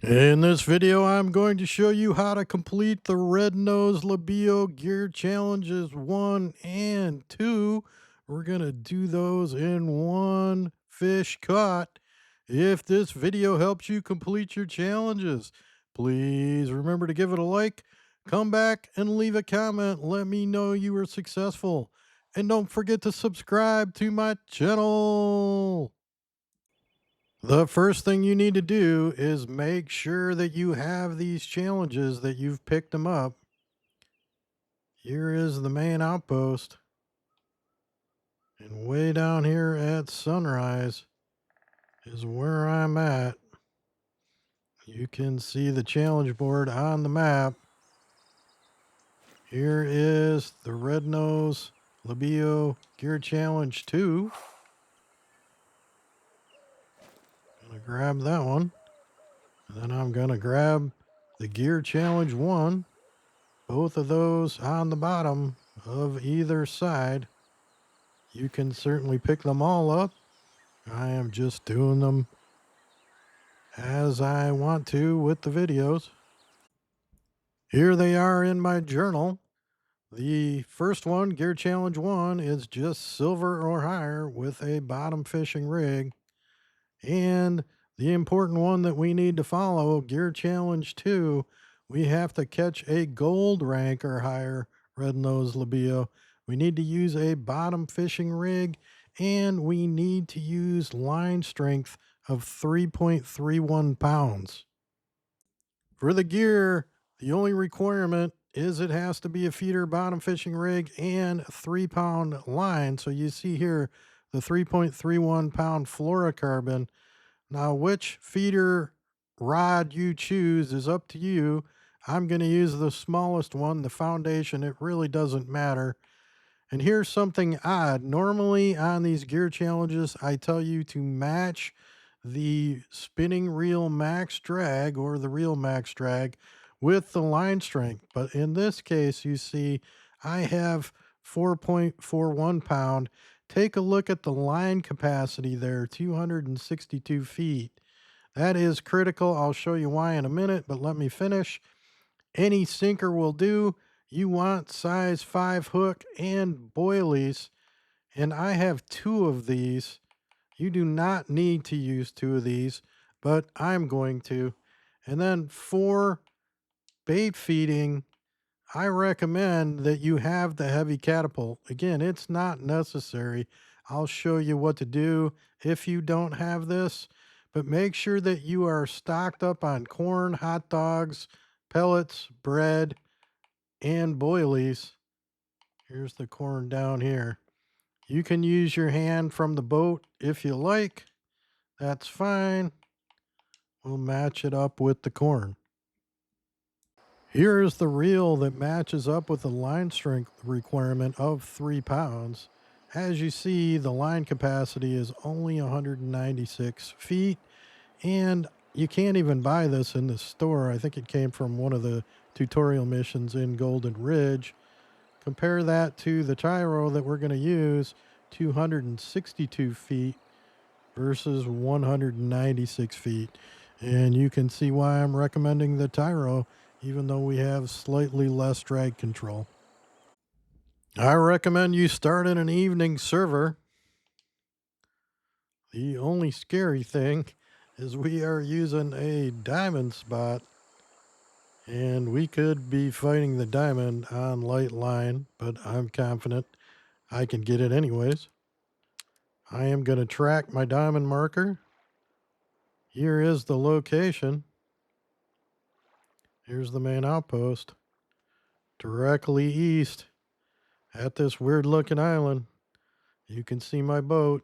In this video, I'm going to show you how to complete the Rednose Labeo Gear Challenges 1 and 2. We're going to do those in one fish caught. If this video helps you complete your challenges, please remember to give it a like, come back and leave a comment. Let me know you were successful. And don't forget to subscribe to my channel. The first thing you need to do is make sure that you have these challenges, that you've picked them up. Here is the main outpost. And way down here at sunrise is where I'm at. You can see the challenge board on the map. Here is the Rednose Labeo Gear Challenge 2. Gonna grab that one. And then I'm gonna grab the Gear Challenge 1. Both of those on the bottom of either side. You can certainly pick them all up. I am just doing them as I want to with the videos. Here they are in my journal. The first one, Gear Challenge 1, is just silver or higher with a bottom fishing rig. And the important one that we need to follow, Gear Challenge 2, we have to catch a gold rank or higher Rednose Labeo. We need to use a bottom fishing rig, and we need to use line strength of 3.31 pounds. For the gear, the only requirement is it has to be a feeder bottom fishing rig and 3-pound line. So you see here the 3.31 pound fluorocarbon. Now, which feeder rod you choose is up to you. I'm going to use the smallest one, the foundation. It really doesn't matter. And here's something odd. Normally on these gear challenges, I tell you to match the spinning reel max drag or the reel max drag with the line strength. But in this case, you see, I have 4.41 pound. Take a look at the line capacity there, 262 feet. That is critical. I'll show you why in a minute, but let me finish. Any sinker will do. You want size 5 hook and boilies, and I have 2 of these. You do not need to use 2 of these, but I'm going to. And then for bait feeding, I recommend that you have the heavy catapult. Again, it's not necessary. I'll show you what to do if you don't have this, but make sure that you are stocked up on corn, hot dogs, pellets, bread, and boilies. Here's the corn down here. You can use your hand from the boat if you like. That's fine. We'll match it up with the corn. Here is the reel that matches up with the line strength requirement of 3 pounds. As you see, the line capacity is only 196 feet, and you can't even buy this in the store. I think it came from one of the tutorial missions in Golden Ridge. Compare that to the gyro that we're going to use, 262 feet versus 196 feet. And you can see why I'm recommending the gyro, even though we have slightly less drag control. I recommend you start in an evening server. The only scary thing is we are using a diamond spot, and we could be fighting the diamond on light line, but I'm confident I can get it anyways. I am going to track my diamond marker. Here is the location. Here's the main outpost. Directly east at this weird looking island. You can see my boat.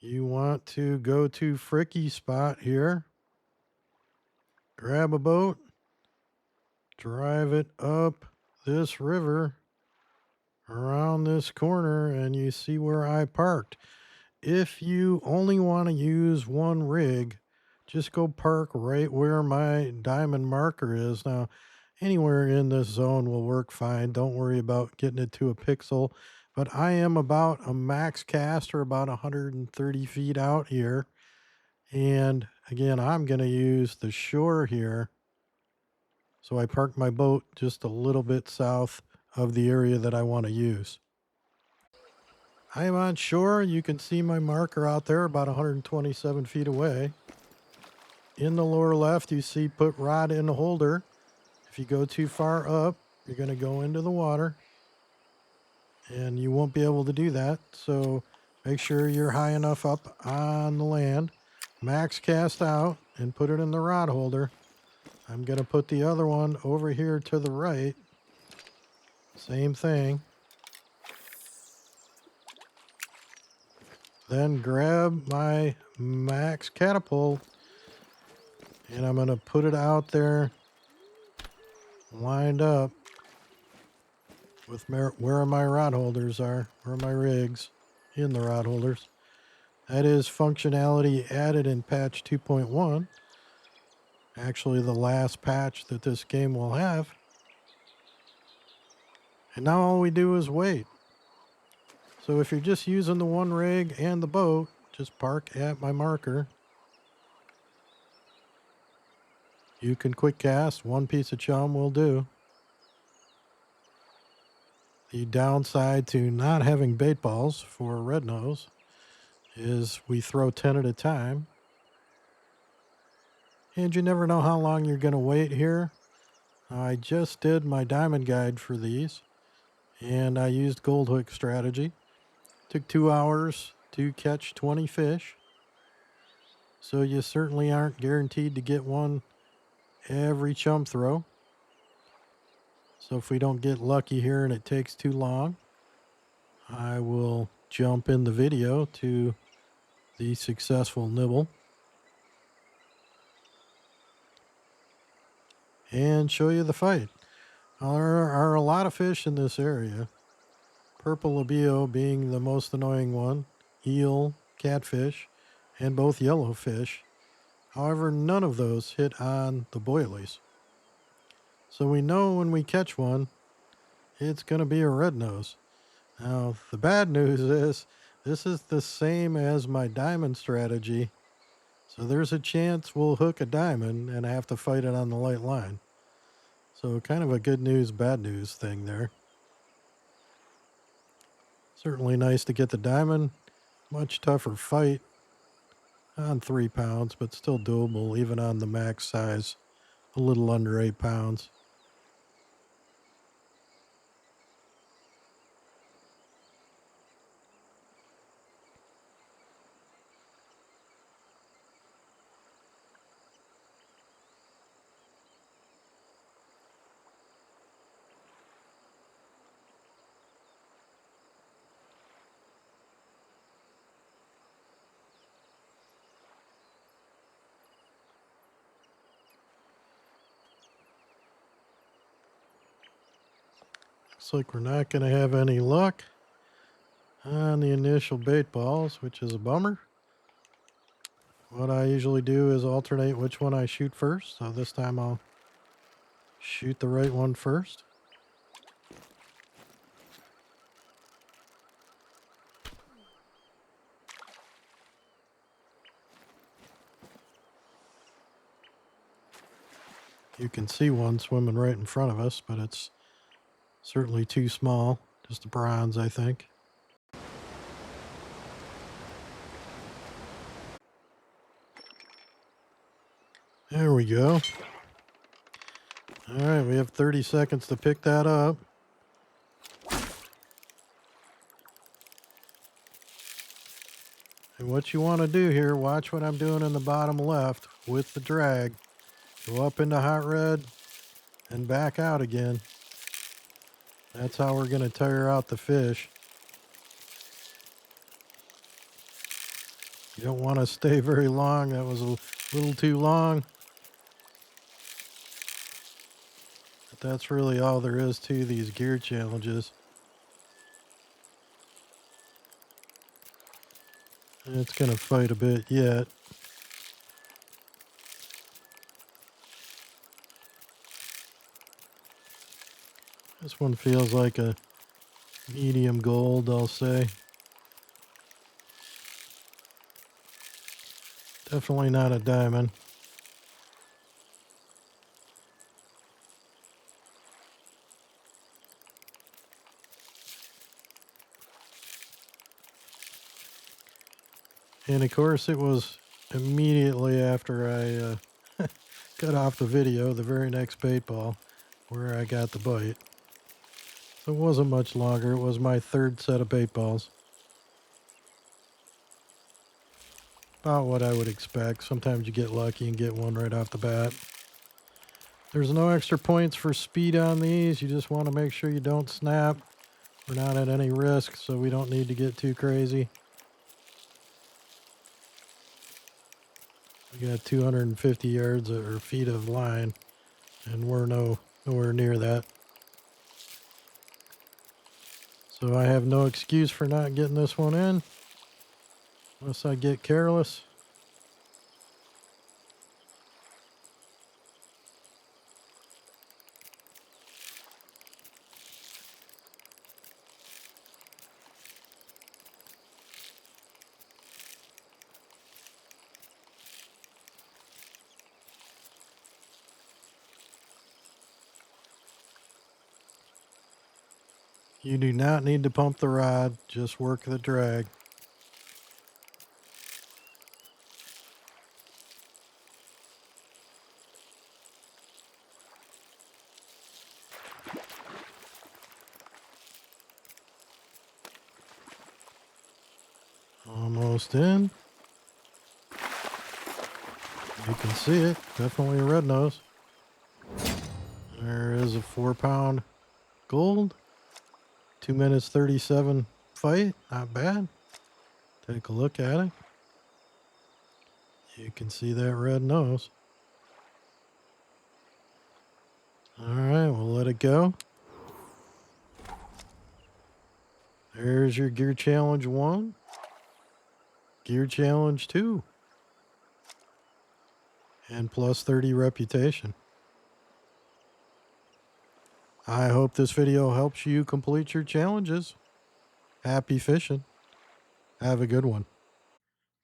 You want to go to Fricky spot here. Grab a boat. Drive it up this river around this corner, and you see where I parked. If you only want to use one rig, just go park right where my diamond marker is. Now, anywhere in this zone will work fine. Don't worry about getting it to a pixel. But I am about a max cast, or about 130 feet out here. And Again, I'm going to use the shore here. So I parked my boat just a little bit south of the area that I want to use. I am on shore. You can see my marker out there about 127 feet away. In the lower left, you see put rod in the holder. If you go too far up, you're going to go into the water and you won't be able to do that. So make sure you're high enough up on the land. Max cast out and put it in the rod holder. I'm going to put the other one over here to the right. Same thing. Then grab my max catapult and I'm going to put it out there lined up with where my rod holders are, where my rigs in the rod holders. That is functionality added in patch 2.1. Actually, the last patch that this game will have. And now all we do is wait. So if you're just using the one rig and the boat, just park at my marker. You can quick cast. One piece of chum will do. The downside to not having bait balls for Rednose is we throw 10 at a time. And you never know how long you're going to wait here. I just did my diamond guide for these. And I used gold hook strategy. Took 2 hours to catch 20 fish. So you certainly aren't guaranteed to get one every chum throw. So if we don't get lucky here and it takes too long, I will jump in the video to the successful nibble and show you the fight. Now, there are a lot of fish in this area. Purple labeo being the most annoying one, eel, catfish, and both yellowfish. However, none of those hit on the boilies. So we know when we catch one, it's going to be a red nose. Now, the bad news is this is the same as my diamond strategy. So there's a chance we'll hook a diamond and have to fight it on the light line. So kind of a good news, bad news thing there. Certainly nice to get the diamond. Much tougher fight on 3 pounds, but still doable even on the max size, a little under 8 pounds. Looks like we're not going to have any luck on the initial bait balls, which is a bummer. What I usually do is alternate which one I shoot first. So this time I'll shoot the right one first. You can see one swimming right in front of us, but it's certainly too small. Just a bronze, I think. There we go. All right, we have 30 seconds to pick that up. And what you want to do here, watch what I'm doing in the bottom left with the drag. Go up into hot red and back out again. That's how we're going to tire out the fish. You don't want to stay very long. That was a little too long. But that's really all there is to these gear challenges. And it's going to fight a bit yet. This one feels like a medium gold, I'll say. Definitely not a diamond. And of course, it was immediately after I cut off the video, the very next bait ball, where I got the bite. So it wasn't much longer. It was my third set of bait balls. About what I would expect. Sometimes you get lucky and get one right off the bat. There's no extra points for speed on these. You just want to make sure you don't snap. We're not at any risk, so we don't need to get too crazy. We got 250 yards or feet of line, and we're nowhere near that. So I have no excuse for not getting this one in, unless I get careless. You do not need to pump the rod, just work the drag. Almost in. You can see it, definitely a red nose. There is a 4-pound gold. 2 minutes 37 fight, not bad. Take a look at it. You can see that red nose. All right, we'll let it go. There's your Gear Challenge 1. Gear Challenge 2. And plus 30 reputation. I hope this video helps you complete your challenges. Happy fishing. Have a good one.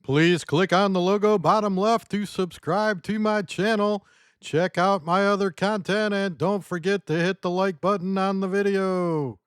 Please click on the logo bottom left to subscribe to my channel. Check out my other content and don't forget to hit the like button on the video.